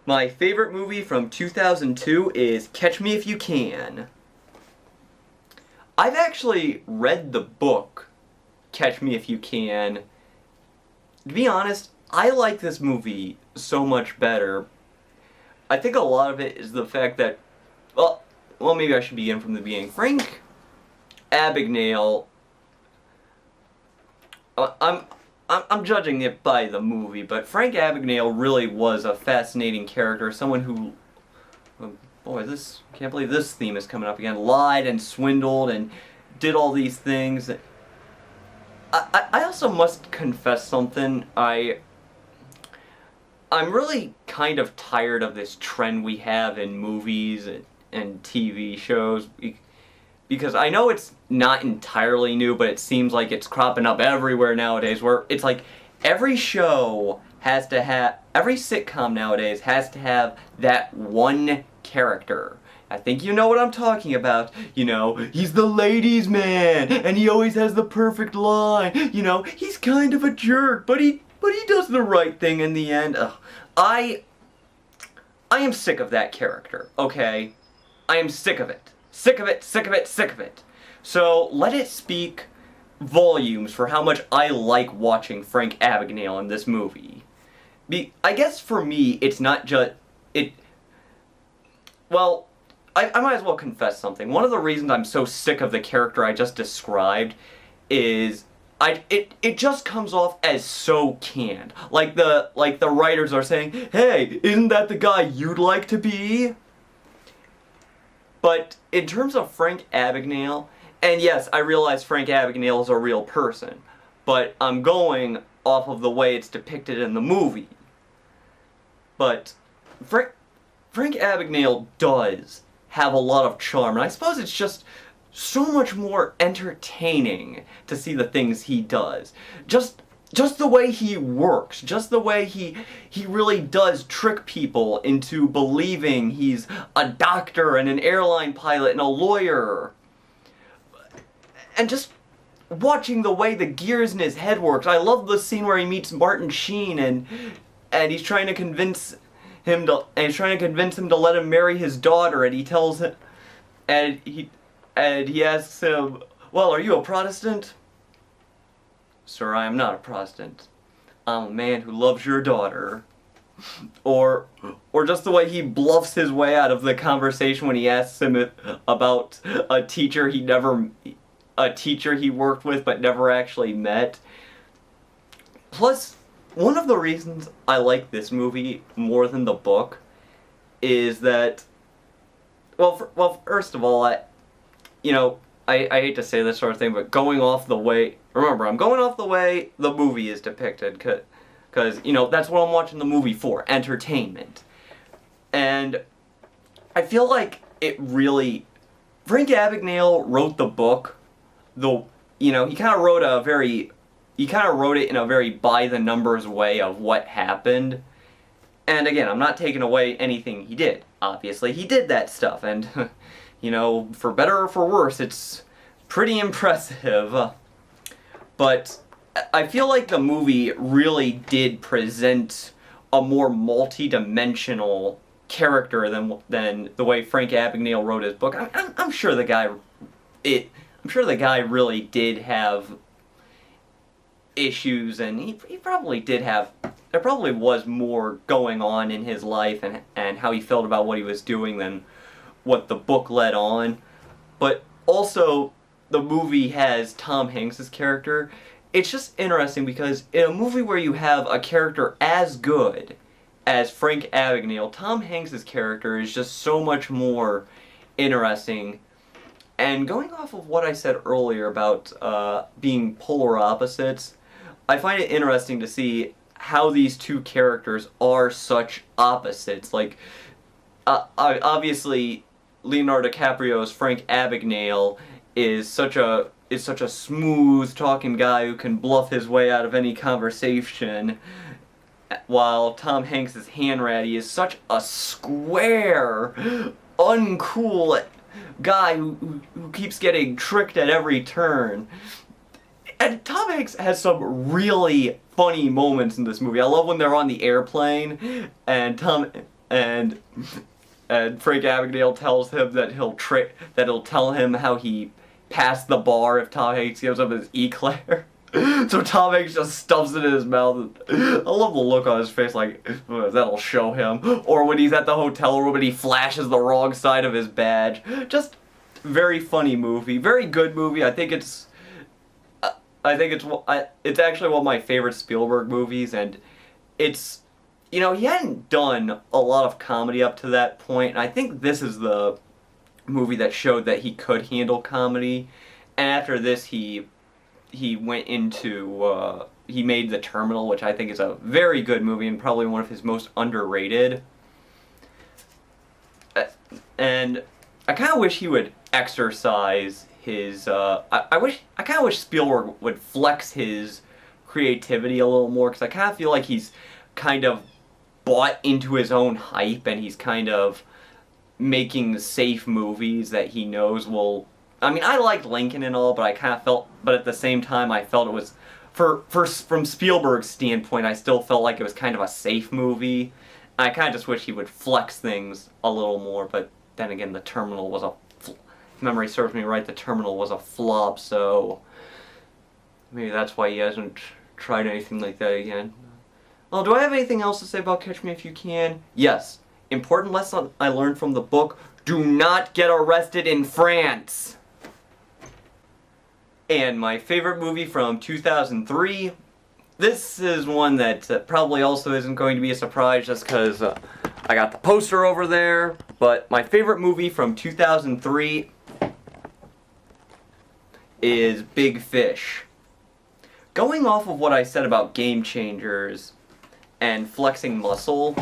My favorite movie from 2002 is Catch Me If You Can. I've actually read the book, Catch Me If You Can. To be honest, I like this movie so much better. I think a lot of it is the fact that, well, maybe I should begin from the beginning. Frank Abagnale, I'm judging it by the movie, but Frank Abagnale really was a fascinating character, someone who, boy, can't believe this theme is coming up again, lied and swindled and did all these things. I also must confess something. I'm really kind of tired of this trend we have in movies and TV shows, because I know it's not entirely new, but it seems like it's cropping up everywhere nowadays, where it's like every sitcom nowadays has to have that one character. I think you know what I'm talking about. You know, he's the ladies' man, and he always has the perfect line. You know, he's kind of a jerk, but he does the right thing in the end. Ugh. I am sick of that character, okay? I am sick of it. Sick of it, sick of it, sick of it. So let it speak volumes for how much I like watching Frank Abagnale in this movie. I guess for me, it's not just... Well, I might as well confess something. One of the reasons I'm so sick of the character I just described is it just comes off as so canned. Like the writers are saying, "Hey, isn't that the guy you'd like to be?" But in terms of Frank Abagnale, and yes, I realize Frank Abagnale is a real person, but I'm going off of the way it's depicted in the movie. But Frank Abagnale does have a lot of charm, and I suppose it's just so much more entertaining to see the things he does. Just the way he works, just the way he really does trick people into believing he's a doctor and an airline pilot and a lawyer. And just watching the way the gears in his head works. I love the scene where he meets Martin Sheen and he's trying to convince him to let him marry his daughter, and he tells him, and he asks him, "Well, are you a Protestant?" "Sir, I am not a Protestant. I'm a man who loves your daughter." Or just the way he bluffs his way out of the conversation when he asks him about a teacher he worked with but never actually met. Plus, one of the reasons I like this movie more than the book is that, well, first of all, I hate to say this sort of thing, but going off the way... Remember, I'm going off the way the movie is depicted, because, that's what I'm watching the movie for, entertainment. And I feel like it really... Frank Abagnale wrote the book, he kind of wrote it in a very by-the-numbers way of what happened. And again, I'm not taking away anything he did. Obviously, he did that stuff, and, for better or for worse, it's pretty impressive. But I feel like the movie really did present a more multi-dimensional character than the way Frank Abagnale wrote his book. I'm sure the guy really did have issues, and he probably did have... There probably was more going on in his life and how he felt about what he was doing than what the book led on. But also, the movie has Tom Hanks' character. It's just interesting because in a movie where you have a character as good as Frank Abagnale, Tom Hanks' character is just so much more interesting. And going off of what I said earlier about being polar opposites, I find it interesting to see how these two characters are such opposites. Like, obviously, Leonardo DiCaprio's Frank Abagnale is such a smooth talking guy who can bluff his way out of any conversation, while Tom Hanks' Hanratty is such a square, uncool guy who keeps getting tricked at every turn. And Tom Hanks has some really funny moments in this movie. I love when they're on the airplane and Tom and Frank Abagnale tells him that he'll tell him how he passed the bar if Tom Hanks gives him his eclair. So Tom Hanks just stuffs it in his mouth. I love the look on his face, like, that'll show him. Or when he's at the hotel room and he flashes the wrong side of his badge. Just very funny movie, very good movie. I think it's actually one of my favorite Spielberg movies, and it's, he hadn't done a lot of comedy up to that point, and I think this is the movie that showed that he could handle comedy. And after this, he went into, he made The Terminal, which I think is a very good movie and probably one of his most underrated. And I kind of wish he would exercise his, I kind of wish Spielberg would flex his creativity a little more, because I kind of feel like he's kind of bought into his own hype, and he's kind of making safe movies that he knows will... I mean, I liked Lincoln and all, but I kind of felt... But at the same time, I felt it was... From Spielberg's standpoint, I still felt like it was kind of a safe movie. I kind of just wish he would flex things a little more, but then again, The Terminal was if memory serves me right, The Terminal was a flop, so... Maybe that's why he hasn't tried anything like that again. Well, do I have anything else to say about Catch Me If You Can? Yes. Important lesson I learned from the book: do not get arrested in France. And my favorite movie from 2003. This is one that probably also isn't going to be a surprise just because I got the poster over there. But my favorite movie from 2003 is Big Fish. Going off of what I said about Game Changers and flexing muscle,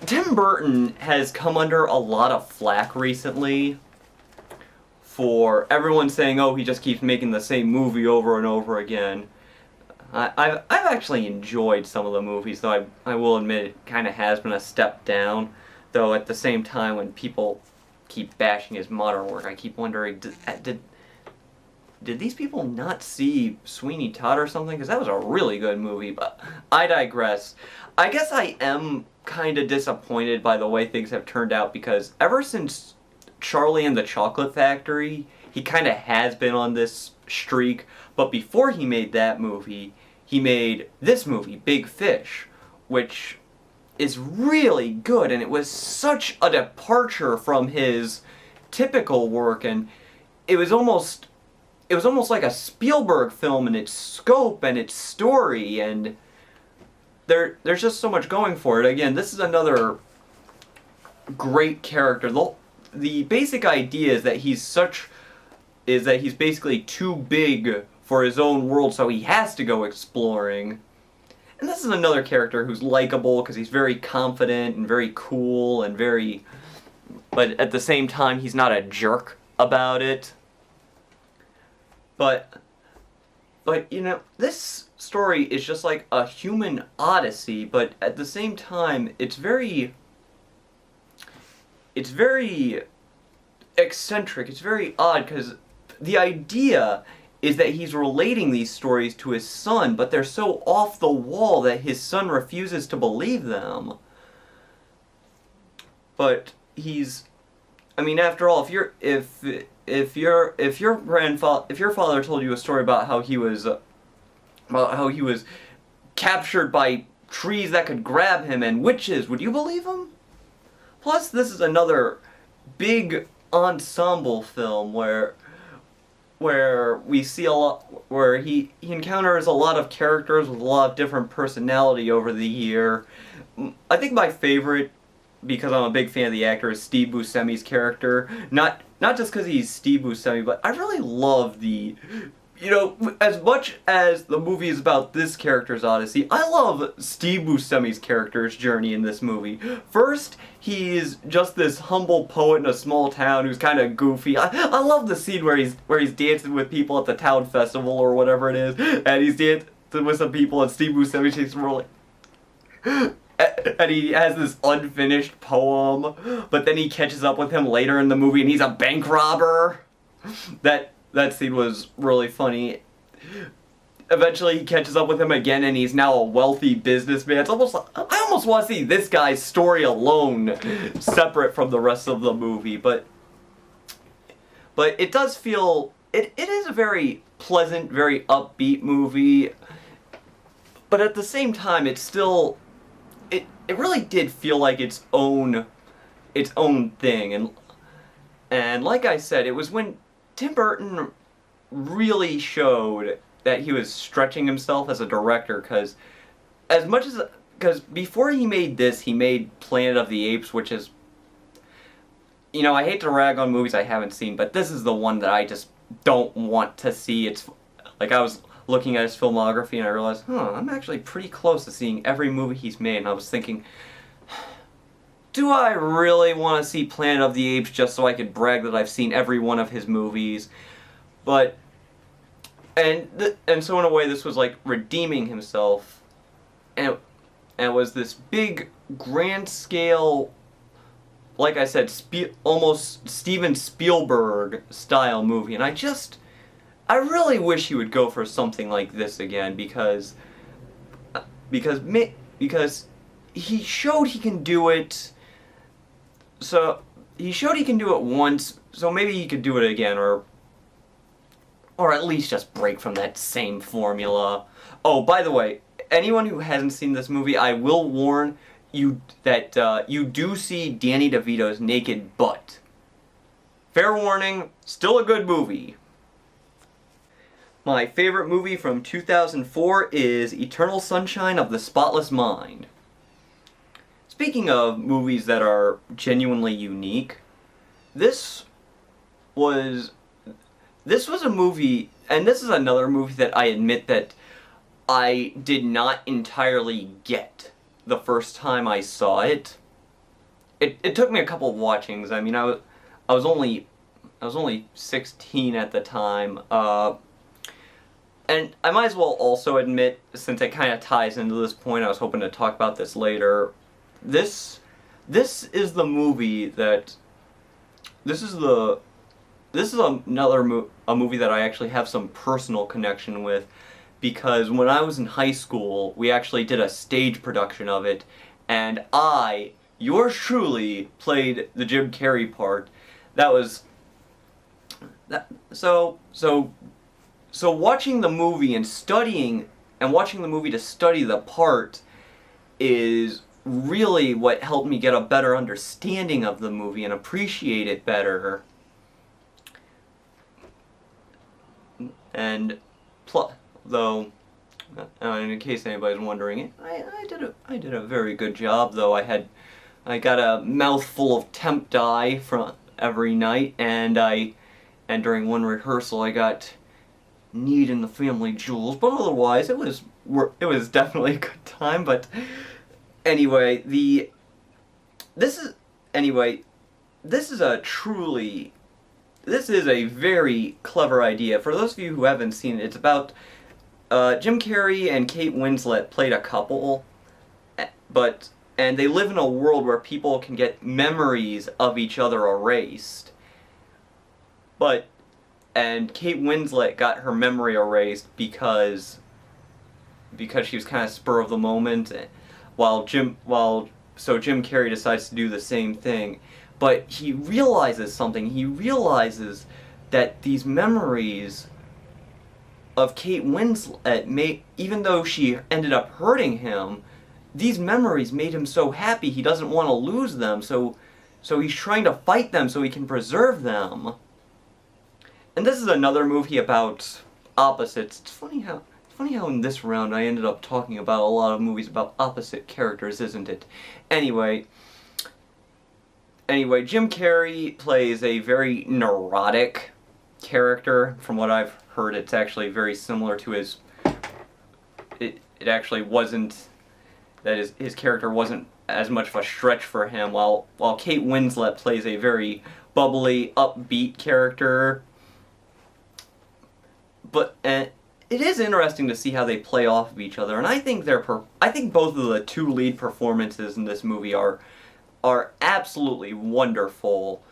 Tim Burton has come under a lot of flack recently for everyone saying, oh, he just keeps making the same movie over and over again. I've actually enjoyed some of the movies, though I will admit it kind of has been a step down. Though at the same time, when people keep bashing his modern work, I keep wondering, did these people not see Sweeney Todd or something? Because that was a really good movie, but I digress. I guess I am kind of disappointed by the way things have turned out, because ever since Charlie and the Chocolate Factory, he kind of has been on this streak. But before he made that movie, he made this movie, Big Fish, which is really good, and it was such a departure from his typical work, and it was almost like a Spielberg film in its scope and its story, and there's just so much going for it. Again, this is another great character. The basic idea is that he's basically too big for his own world, so he has to go exploring. And this is another character who's likable because he's very confident and very cool and but at the same time he's not a jerk about it. But this story is just like a human odyssey, but at the same time it's very eccentric, it's very odd, because the idea is that he's relating these stories to his son, but they're so off the wall that his son refuses to believe them. But after all, if your father told you a story about how he was captured by trees that could grab him and witches, would you believe him? Plus, this is another big ensemble film where we see where he encounters a lot of characters with a lot of different personality over the year. I think my favorite, because I'm a big fan of the actor, is Steve Buscemi's character. Not just because he's Steve Buscemi, but I really love as much as the movie is about this character's odyssey, I love Steve Buscemi's character's journey in this movie. First, he's just this humble poet in a small town who's kind of goofy. I love the scene where he's dancing with people at the town festival or whatever it is, and he's dancing with some people, and Steve Buscemi takes more like... And he has this unfinished poem, but then he catches up with him later in the movie and he's a bank robber. That scene was really funny. eventually he catches up with him again, and he's now a wealthy businessman. It's almost, I almost want to see this guy's story alone, separate from the rest of the movie. But it does feel, it is a very pleasant, very upbeat movie. But at the same time, it's still, it really did feel like its own thing. And like I said, it was when Tim Burton really showed that he was stretching himself as a director, because before he made this, he made Planet of the Apes, which is, you know, I hate to rag on movies I haven't seen, but this is the one that I just don't want to see. It's like, I was looking at his filmography and I realized, I'm actually pretty close to seeing every movie he's made, and I was thinking, do I really want to see Planet of the Apes just so I could brag that I've seen every one of his movies? But and so in a way, this was like redeeming himself, and it was this big, grand scale, like I said, almost Steven Spielberg style movie, and I really wish he would go for something like this again, because he showed he can do it. So he showed he can do it once, so maybe he could do it again, or at least just break from that same formula. Oh, by the way, anyone who hasn't seen this movie, I will warn you that you do see Danny DeVito's naked butt. Fair warning, still a good movie. My favorite movie from 2004 is Eternal Sunshine of the Spotless Mind. Speaking of movies that are genuinely unique, this was a movie, and this is another movie that I admit that I did not entirely get the first time I saw it. It took me a couple of watchings. I mean, I was only 16 at the time, and I might as well also admit, since it kind of ties into this point, I was hoping to talk about this later. This is the movie that this is another movie that I actually have some personal connection with, because when I was in high school, we actually did a stage production of it, and yours truly, played the Jim Carrey part. So watching the movie and watching the movie to study the part is really what helped me get a better understanding of the movie and appreciate it better. And though, in case anybody's wondering, I did a very good job. Though I got a mouthful of temp dye from every night, and during one rehearsal I got kneed in the family jewels. But otherwise, it was definitely a good time. But anyway, this is a very clever idea. For those of you who haven't seen it, it's about Jim Carrey and Kate Winslet played a couple, and they live in a world where people can get memories of each other erased. And Kate Winslet got her memory erased because she was kind of spur of the moment, while Jim Carrey decides to do the same thing. But he realizes something. He realizes that these memories of Kate Winslet, even though she ended up hurting him, these memories made him so happy he doesn't want to lose them, so he's trying to fight them so he can preserve them. And this is another movie about opposites. It's funny how in this round I ended up talking about a lot of movies about opposite characters, isn't it? Anyway, Jim Carrey plays a very neurotic character. From what I've heard, it's actually very similar to his... It actually wasn't... That is, his character wasn't as much of a stretch for him, while Kate Winslet plays a very bubbly, upbeat character. But it is interesting to see how they play off of each other, and I think both of the two lead performances in this movie are absolutely wonderful.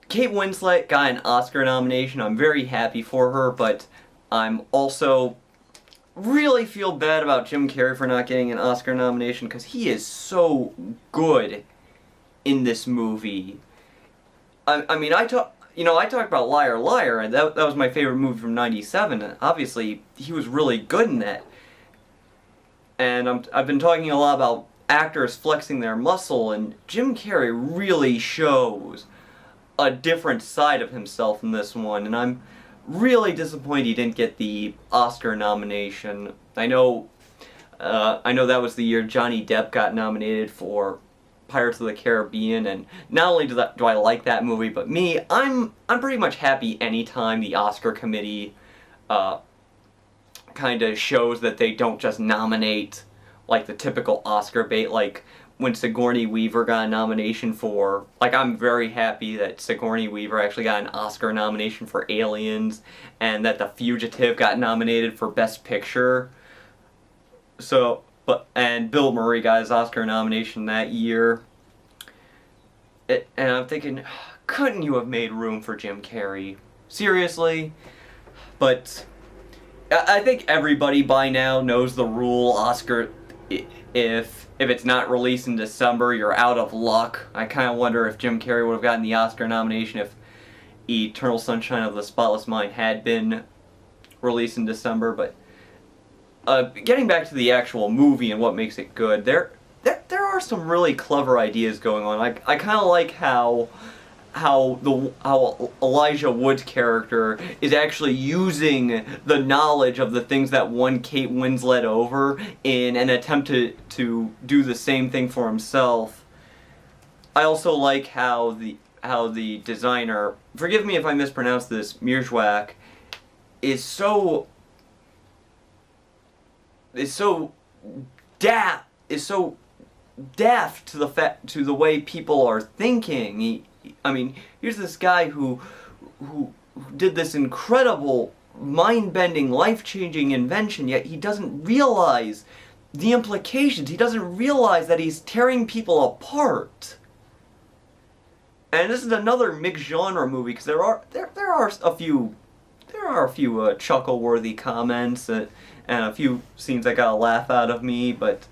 Kate Winslet got an Oscar nomination. I'm very happy for her, but I'm also really feel bad about Jim Carrey for not getting an Oscar nomination because he is so good in this movie. I mean, I talked about Liar Liar, and that was my favorite movie from '97. And obviously, he was really good in that. And I've been talking a lot about actors flexing their muscle, and Jim Carrey really shows a different side of himself in this one, and I'm really disappointed he didn't get the Oscar nomination. I know that was the year Johnny Depp got nominated for Pirates of the Caribbean, and not only do I like that movie, but I'm pretty much happy anytime the Oscar committee kind of shows that they don't just nominate like the typical Oscar bait, like when Sigourney Weaver got a nomination for, like, I'm very happy that Sigourney Weaver actually got an Oscar nomination for Aliens, and that The Fugitive got nominated for Best Picture. And Bill Murray got his Oscar nomination that year. And I'm thinking, couldn't you have made room for Jim Carrey? Seriously? But I think everybody by now knows the rule. Oscar, if it's not released in December, you're out of luck. I kind of wonder if Jim Carrey would have gotten the Oscar nomination if Eternal Sunshine of the Spotless Mind had been released in December. But getting back to the actual movie and what makes it good, there are some really clever ideas going on. I kind of like how Elijah Wood's character is actually using the knowledge of the things that won Kate Winslet over in an attempt to do the same thing for himself. I also like how the designer, forgive me if I mispronounce this, Mirjwak, is so daft to the way people are thinking. Here's this guy who did this incredible, mind-bending, life-changing invention, yet he doesn't realize the implications. He doesn't realize that he's tearing people apart. And this is another mixed genre movie because there are a few chuckle-worthy comments and a few scenes that got a laugh out of me, but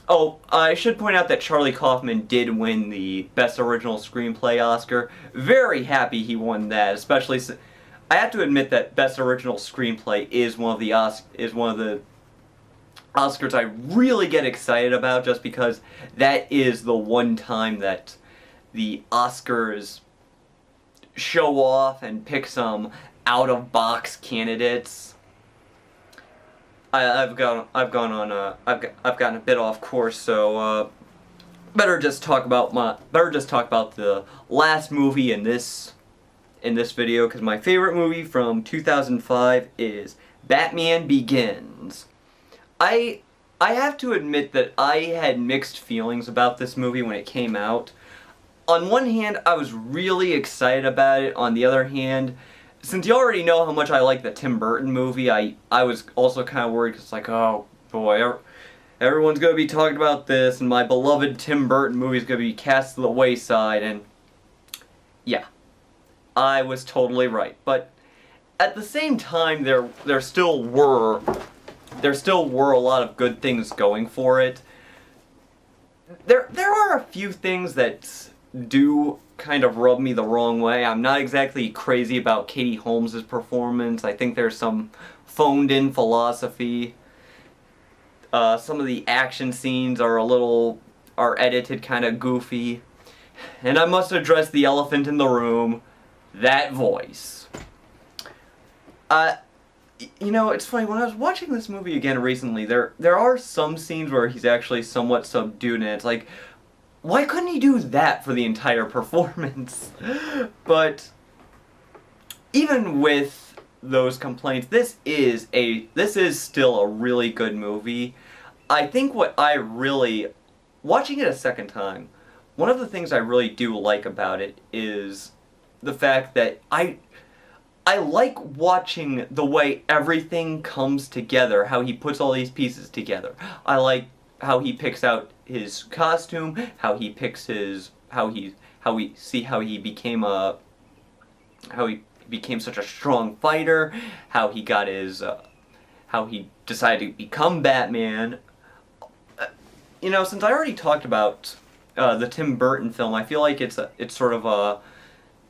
oh, I should point out that Charlie Kaufman did win the Best Original Screenplay Oscar. Very happy he won that, especially I have to admit that Best Original Screenplay is one of the Oscars I really get excited about, just because that is the one time that the Oscars show off and pick some out-of-box candidates. I've gotten a bit off course, so better just talk about the last movie in this video, because my favorite movie from 2005 is Batman Begins. I have to admit that I had mixed feelings about this movie when it came out. On one hand, I was really excited about it. On the other hand, since you already know how much I like the Tim Burton movie, I was also kind of worried, because it's like, oh boy, everyone's going to be talking about this, and my beloved Tim Burton movie is going to be cast to the wayside, and yeah, I was totally right. But at the same time, there still were a lot of good things going for it. There are a few things that do kind of rub me the wrong way. I'm not exactly crazy about Katie Holmes' performance. I think there's some phoned-in philosophy. Some of the action scenes are edited kind of goofy. And I must address the elephant in the room, that voice. It's funny, when I was watching this movie again recently, there are some scenes where he's actually somewhat subdued, and it's like, why couldn't he do that for the entire performance? But even with those complaints, this is still a really good movie. I think watching it a second time, one of the things I really do like about it is the fact that I like watching the way everything comes together, how he puts all these pieces together. I like how he picks out his costume, how he became such a strong fighter, how he got his how he decided to become Batman. You know, since I already talked about the Tim Burton film, I feel like it's sort of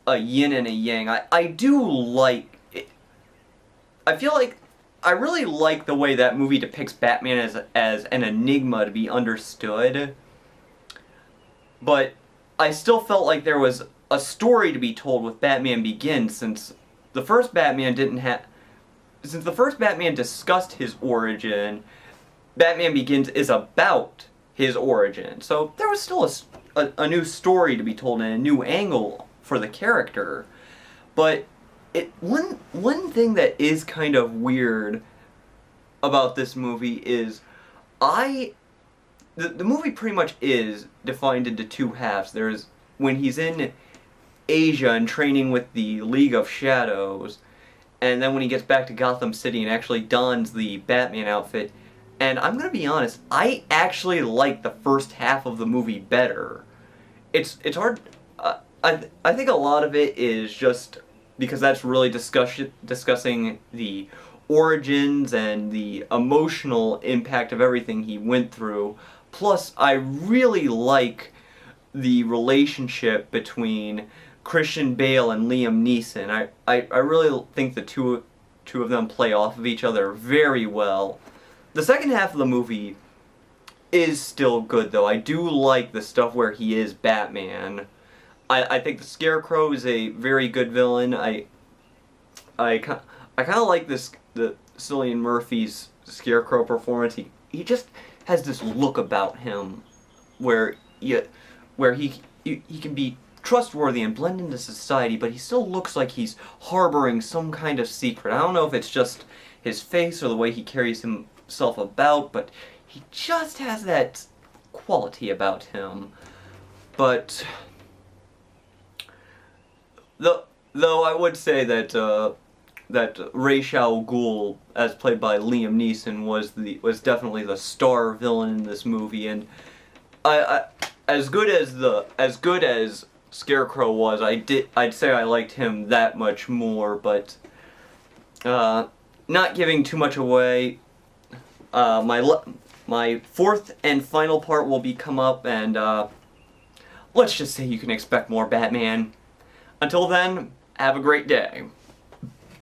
a yin and a yang. I do like it. I feel like I really like the way that movie depicts Batman as an enigma to be understood. But I still felt like there was a story to be told with Batman Begins, since the first Batman discussed his origin, Batman Begins is about his origin. So there was still a new story to be told and a new angle for the character. But one thing that is kind of weird about this movie is the movie pretty much is defined into two halves. There's when he's in Asia and training with the League of Shadows, and then when he gets back to Gotham City and actually dons the Batman outfit. And I'm gonna be honest, I actually like the first half of the movie better. It's hard. I think a lot of it is just because that's really discussing the origins and the emotional impact of everything he went through. Plus, I really like the relationship between Christian Bale and Liam Neeson. I really think the two of them play off of each other very well. The second half of the movie is still good, though. I do like the stuff where he is Batman. I think the Scarecrow is a very good villain. I kind of like the Cillian Murphy's Scarecrow performance. He just has this look about him where he can be trustworthy and blend into society, but he still looks like he's harboring some kind of secret. I don't know if it's just his face or the way he carries himself about, but he just has that quality about him. But though I would say that Ra's al Ghul, as played by Liam Neeson, was definitely the star villain in this movie, and as good as Scarecrow was, I'd say I liked him that much more. But not giving too much away, my fourth and final part will be come up, and let's just say you can expect more Batman. Until then, have a great day.